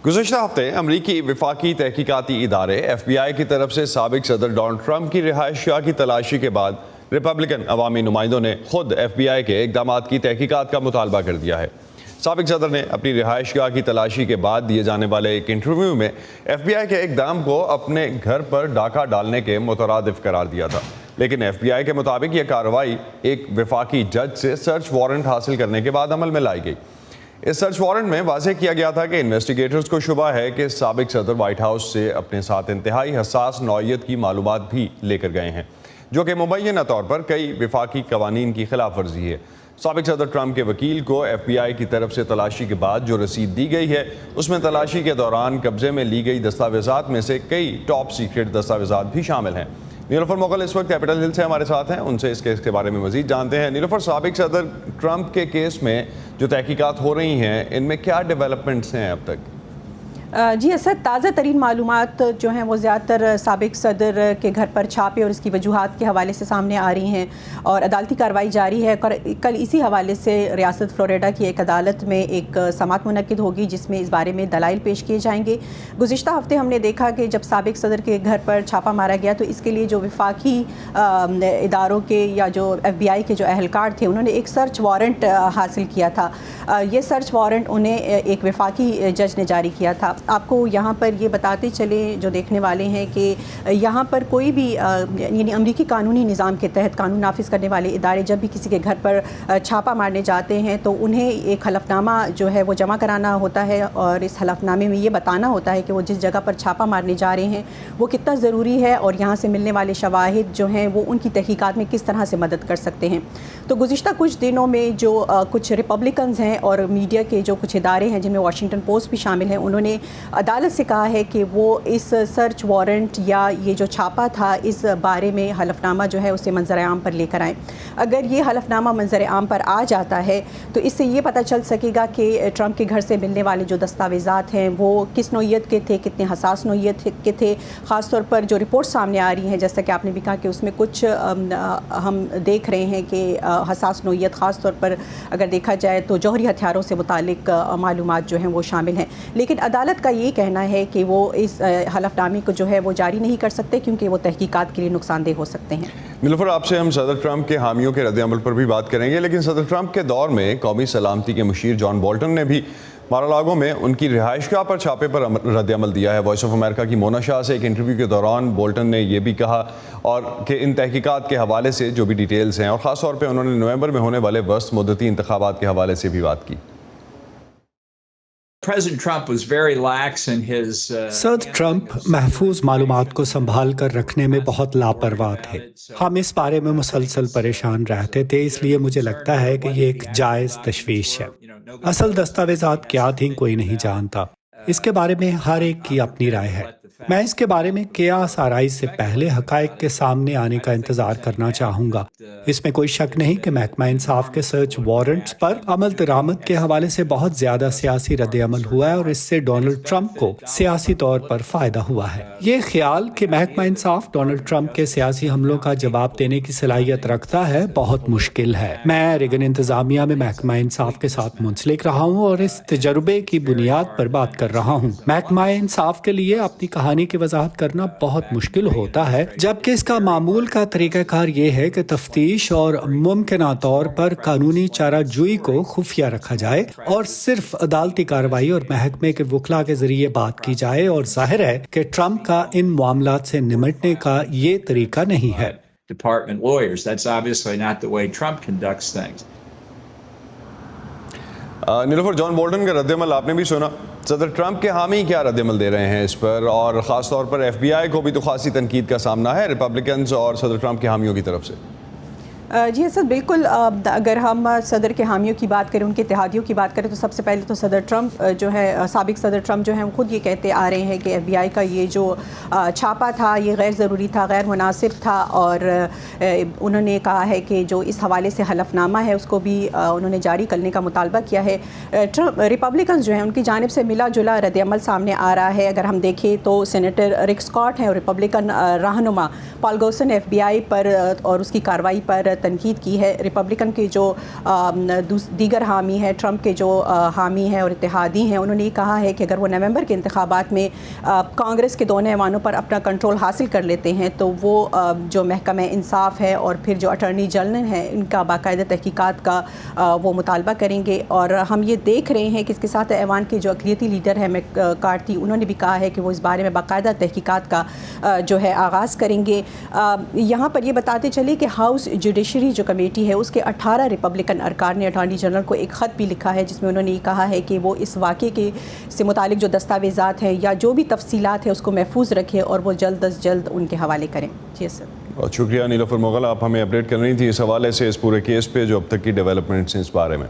گزشتہ ہفتے امریکی وفاقی تحقیقاتی ادارے FBI کی طرف سے سابق صدر ڈونلڈ ٹرمپ کی رہائش گاہ کی تلاشی کے بعد ریپبلکن عوامی نمائندوں نے خود FBI کے اقدامات کی تحقیقات کا مطالبہ کر دیا ہے۔ سابق صدر نے اپنی رہائش گاہ کی تلاشی کے بعد دیے جانے والے ایک انٹرویو میں FBI کے اقدام کو اپنے گھر پر ڈاکہ ڈالنے کے مترادف قرار دیا تھا، لیکن FBI کے مطابق یہ کارروائی ایک وفاقی جج سے سرچ وارنٹ حاصل کرنے کے بعد عمل میں لائی گئی۔ اس سرچ وارنٹ میں واضح کیا گیا تھا کہ انویسٹیگیٹرز کو شبہ ہے کہ سابق صدر وائٹ ہاؤس سے اپنے ساتھ انتہائی حساس نوعیت کی معلومات بھی لے کر گئے ہیں، جو کہ مبینہ طور پر کئی وفاقی قوانین کی خلاف ورزی ہے۔ سابق صدر ٹرمپ کے وکیل کو FBI کی طرف سے تلاشی کے بعد جو رسید دی گئی ہے، اس میں تلاشی کے دوران قبضے میں لی گئی دستاویزات میں سے کئی ٹاپ سیکرٹ دستاویزات بھی شامل ہیں۔ نیلوفر مغل اس وقت کیپٹل ہل سے ہمارے ساتھ ہیں، ان سے اس کیس کے بارے میں مزید جانتے ہیں۔ نیلوفر، سابق صدر ٹرمپ کے کیس میں جو تحقیقات ہو رہی ہیں، ان میں کیا ڈیولپمنٹس ہیں اب تک؟ جی اسد، تازہ ترین معلومات جو ہیں وہ زیادہ تر سابق صدر کے گھر پر چھاپے اور اس کی وجوہات کے حوالے سے سامنے آ رہی ہیں اور عدالتی کارروائی جاری ہے۔ کل اسی حوالے سے ریاست فلوریڈا کی ایک عدالت میں ایک سماعت منعقد ہوگی جس میں اس بارے میں دلائل پیش کیے جائیں گے۔ گزشتہ ہفتے ہم نے دیکھا کہ جب سابق صدر کے گھر پر چھاپا مارا گیا تو اس کے لیے جو وفاقی اداروں کے یا جو FBI کے جو اہلکار تھے، انہوں نے ایک سرچ وارنٹ حاصل کیا تھا۔ یہ سرچ وارنٹ انہیں ایک وفاقی جج نے جاری کیا تھا۔ آپ کو یہاں پر یہ بتاتے چلیں جو دیکھنے والے ہیں کہ یہاں پر کوئی بھی یعنی امریکی قانونی نظام کے تحت قانون نافذ کرنے والے ادارے جب بھی کسی کے گھر پر چھاپا مارنے جاتے ہیں تو انہیں ایک حلف نامہ جو ہے وہ جمع کرانا ہوتا ہے اور اس حلف نامے میں یہ بتانا ہوتا ہے کہ وہ جس جگہ پر چھاپا مارنے جا رہے ہیں وہ کتنا ضروری ہے اور یہاں سے ملنے والے شواہد جو ہیں وہ ان کی تحقیقات میں کس طرح سے مدد کر سکتے ہیں۔ تو گزشتہ کچھ دنوں میں جو کچھ ریپبلکنز ہیں اور میڈیا کے جو کچھ ادارے ہیں جن میں واشنگٹن پوسٹ بھی شامل ہیں، انہوں نے عدالت سے کہا ہے کہ وہ اس سرچ وارنٹ یا یہ جو چھاپا تھا اس بارے میں حلف نامہ جو ہے اسے منظر عام پر لے کر آئیں۔ اگر یہ حلف نامہ منظر عام پر آ جاتا ہے تو اس سے یہ پتہ چل سکے گا کہ ٹرمپ کے گھر سے ملنے والے جو دستاویزات ہیں وہ کس نوعیت کے تھے، کتنے حساس نوعیت کے تھے۔ خاص طور پر جو رپورٹ سامنے آ رہی ہیں جیسا کہ آپ نے بھی کہا کہ اس میں کچھ ہم دیکھ رہے ہیں کہ حساس نوعیت خاص طور پر اگر دیکھا جائے تو جوہری ہتھیاروں سے متعلق معلومات جو ہیں وہ شامل ہیں، لیکن عدالت کا یہ کہنا ہے کہ وہ اس حلف نامے کو جو ہے وہ جاری نہیں کر سکتے کیونکہ وہ تحقیقات کے لیے نقصان دہ ہو سکتے ہیں۔ نیلوفر، آپ سے ہم صدر ٹرمپ کے حامیوں کے رد عمل پر بھی بات کریں گے، لیکن صدر ٹرمپ کے دور میں قومی سلامتی کے مشیر جان بولٹن نے بھی مارالاگو میں ان کی رہائش گاہ پر چھاپے پر رد عمل دیا ہے۔ وائس آف امریکہ کی مونا شاہ سے ایک انٹرویو کے دوران بولٹن نے یہ بھی کہا اور کہ ان تحقیقات کے حوالے سے جو بھی ڈیٹیلز ہیں اور خاص طور پہ انہوں نے نومبر میں ہونے والے وسط مدتی انتخابات کے حوالے سے بھی بات کی۔ صدر ٹرمپ محفوظ معلومات کو سنبھال کر رکھنے میں بہت لاپرواہ تھے۔ ہم اس بارے میں مسلسل پریشان رہتے تھے، اس لیے مجھے لگتا ہے کہ یہ ایک جائز تشویش ہے۔ اصل دستاویزات کیا تھیں کوئی نہیں جانتا، اس کے بارے میں ہر ایک کی اپنی رائے ہے۔ میں اس کے بارے میں قیاس آرائی سے پہلے حقائق کے سامنے آنے کا انتظار کرنا چاہوں گا۔ اس میں کوئی شک نہیں کہ محکمہ انصاف کے سرچ وارنٹس پر عمل درآمد کے حوالے سے بہت زیادہ سیاسی رد عمل ہوا ہے اور اس سے ڈونلڈ ٹرمپ کو سیاسی طور پر فائدہ ہوا ہے۔ یہ خیال کہ محکمہ انصاف ڈونلڈ ٹرمپ کے سیاسی حملوں کا جواب دینے کی صلاحیت رکھتا ہے بہت مشکل ہے۔ میں ریگن انتظامیہ میں محکمہ انصاف کے ساتھ منسلک رہا ہوں اور اس تجربے کی بنیاد پر بات کر رہا ہوں۔ محکمہ انصاف کے لیے اپنی کہانی کی وضاحت کرنا بہت مشکل ہوتا ہے، جبکہ اس کا معمول کا طریقہ کار یہ ہے کہ تفتیش اور ممکنہ طور پر قانونی چارہ جوئی کو خفیہ رکھا جائے اور صرف عدالتی کارروائی اور محکمے کے وکلاء کے ذریعے بات کی جائے، اور ظاہر ہے کہ ٹرمپ کا ان معاملات سے نمٹنے کا یہ طریقہ نہیں ہے۔ نیلوفر، جان بولٹن کا رد عمل آپ نے بھی سنا، صدر ٹرمپ کے حامی کیا رد عمل دے رہے ہیں اس پر، اور خاص طور پر FBI کو بھی تو خاصی تنقید کا سامنا ہے ریپبلکنز اور صدر ٹرمپ کے حامیوں کی طرف سے۔ جی اسد، بالکل، اگر ہم صدر کے حامیوں کی بات کریں، ان کے اتحادیوں کی بات کریں تو سب سے پہلے تو صدر ٹرمپ جو ہے، سابق صدر ٹرمپ جو ہیں وہ خود یہ کہتے آ رہے ہیں کہ FBI کا یہ جو چھاپا تھا یہ غیر ضروری تھا، غیر مناسب تھا، اور انہوں نے کہا ہے کہ جو اس حوالے سے حلف نامہ ہے اس کو بھی انہوں نے جاری کرنے کا مطالبہ کیا ہے۔ ریپبلکنز جو ہیں ان کی جانب سے ملا جلا رد عمل سامنے آ رہا ہے۔ اگر ہم دیکھیں تو سینیٹر رک اسکاٹ ہیں اور ریپبلکن رہنما پال گوسن FBI پر اور اس کی کارروائی پر تنقید کی ہے. ریپبلکن کے جو دیگر حامی ہیں، ٹرمپ کے جو حامی ہیں اور اتحادی ہیں، انہوں نے یہ کہا ہے کہ اگر وہ نومبر کے انتخابات میں کانگریس کے دونوں ایوانوں پر اپنا کنٹرول حاصل کر لیتے ہیں تو وہ جو محکمہ انصاف ہے اور پھر جو اٹارنی جنرل ہیں ان کا باقاعدہ تحقیقات کا وہ مطالبہ کریں گے. اور ہم یہ دیکھ رہے ہیں کہ اس کے ساتھ ایوان کے جو اقلیتی لیڈر ہیں میک کارتھی، انہوں نے بھی کہا ہے کہ وہ اس بارے میں باقاعدہ تحقیقات کا جو ہے آغاز کریں گے. یہاں پر یہ بتاتے چلے کہ ہاؤس جوڈیشری جو کمیٹی ہے اس کے 18 ریپبلکن ارکان نے اٹارنی جنرل کو ایک خط بھی لکھا ہے جس میں انہوں نے یہ کہا ہے کہ وہ اس واقعے کے سے متعلق جو دستاویزات ہیں یا جو بھی تفصیلات ہیں اس کو محفوظ رکھے اور وہ جلد از جلد ان کے حوالے کریں. جی سر. بہت شکریہ نیلوفر مغل، آپ ہمیں اپڈیٹ کر رہی تھی اس حوالے سے اس پورے کیس پہ جو اب تک کی ڈیولپمنٹس ہیں اس بارے میں.